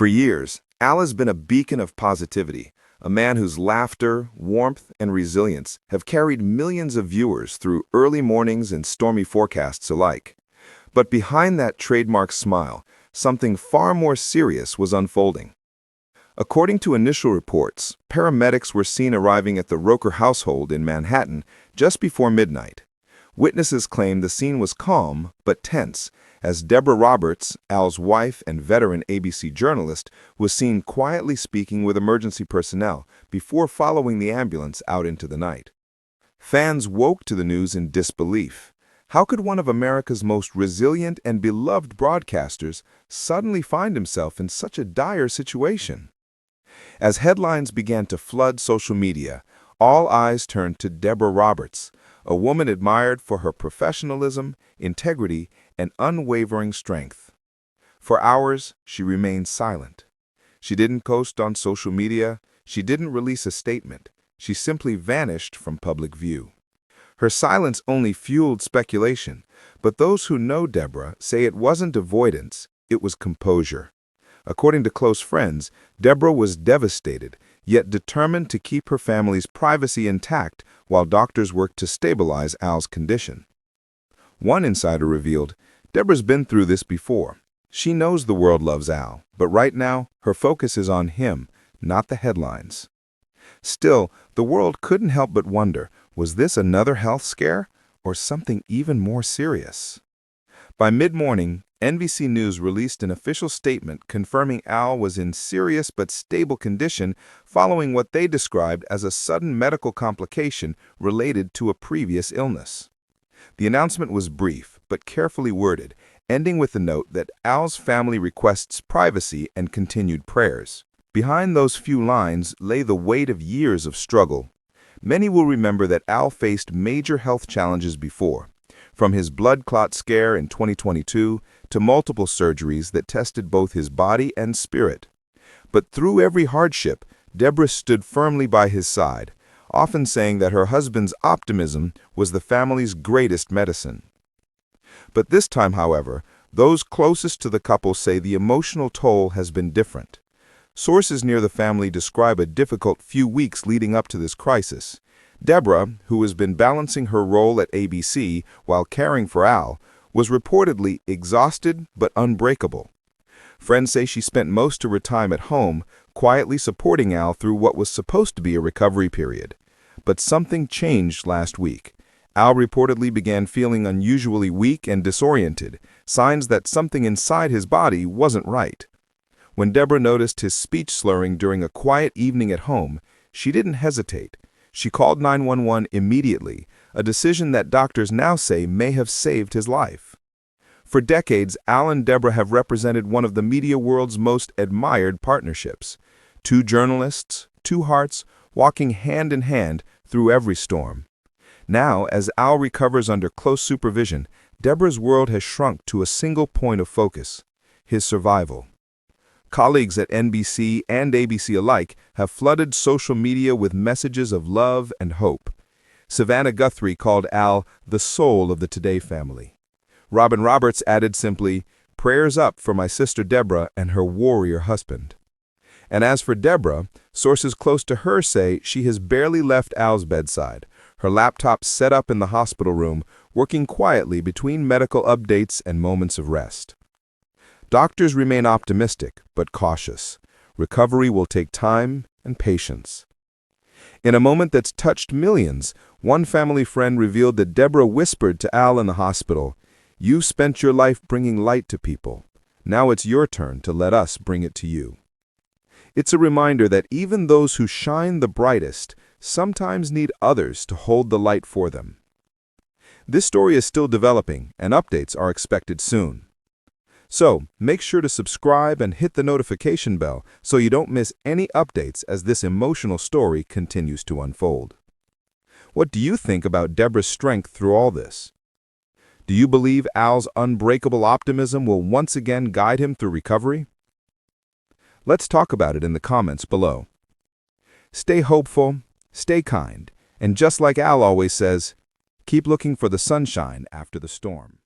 For years, Al has been a beacon of positivity, a man whose laughter, warmth, and resilience have carried millions of viewers through early mornings and stormy forecasts alike. But behind that trademark smile, something far more serious was unfolding. According to initial reports, paramedics were seen arriving at the Roker household in Manhattan just before midnight. Witnesses claimed the scene was calm but tense, as Deborah Roberts, Al's wife and veteran ABC journalist, was seen quietly speaking with emergency personnel before following the ambulance out into the night. Fans woke to the news in disbelief. How could one of America's most resilient and beloved broadcasters suddenly find himself in such a dire situation? As headlines began to flood social media, all eyes turned to Deborah Roberts, a woman admired for her professionalism, integrity, and unwavering strength. For hours, she remained silent. She didn't post on social media, she didn't release a statement, she simply vanished from public view. Her silence only fueled speculation, but those who know Deborah say it wasn't avoidance, it was composure. According to close friends, Deborah was devastated, yet determined to keep her family's privacy intact while doctors worked to stabilize Al's condition. One insider revealed, "Deborah's been through this before. She knows the world loves Al, but right now, her focus is on him, not the headlines." Still, the world couldn't help but wonder, was this another health scare or something even more serious? By mid-morning, NBC News released an official statement confirming Al was in serious but stable condition following what they described as a sudden medical complication related to a previous illness. The announcement was brief but carefully worded, ending with the note that Al's family requests privacy and continued prayers. Behind those few lines lay the weight of years of struggle. Many will remember that Al faced major health challenges before, from his blood clot scare in 2022 to multiple surgeries that tested both his body and spirit. But through every hardship, Deborah stood firmly by his side, often saying that her husband's optimism was the family's greatest medicine. But this time, however, those closest to the couple say the emotional toll has been different. Sources near the family describe a difficult few weeks leading up to this crisis. Deborah, who has been balancing her role at ABC while caring for Al, was reportedly exhausted but unbreakable. Friends say she spent most of her time at home, quietly supporting Al through what was supposed to be a recovery period. But something changed last week. Al reportedly began feeling unusually weak and disoriented, signs that something inside his body wasn't right. When Deborah noticed his speech slurring during a quiet evening at home, she didn't hesitate. She called 911 immediately, a decision that doctors now say may have saved his life. For decades, Al and Deborah have represented one of the media world's most admired partnerships. Two journalists, two hearts, walking hand in hand through every storm. Now, as Al recovers under close supervision, Deborah's world has shrunk to a single point of focus: his survival. Colleagues at NBC and ABC alike have flooded social media with messages of love and hope. Savannah Guthrie called Al the soul of the Today family. Robin Roberts added simply, "Prayers up for my sister Deborah and her warrior husband." And as for Deborah, sources close to her say she has barely left Al's bedside, her laptop set up in the hospital room, working quietly between medical updates and moments of rest. Doctors remain optimistic, but cautious. Recovery will take time and patience. In a moment that's touched millions, one family friend revealed that Deborah whispered to Al in the hospital, "You've spent your life bringing light to people. Now it's your turn to let us bring it to you." It's a reminder that even those who shine the brightest sometimes need others to hold the light for them. This story is still developing, and updates are expected soon. So, make sure to subscribe and hit the notification bell so you don't miss any updates as this emotional story continues to unfold. What do you think about Deborah's strength through all this? Do you believe Al's unbreakable optimism will once again guide him through recovery? Let's talk about it in the comments below. Stay hopeful, stay kind, and just like Al always says, keep looking for the sunshine after the storm.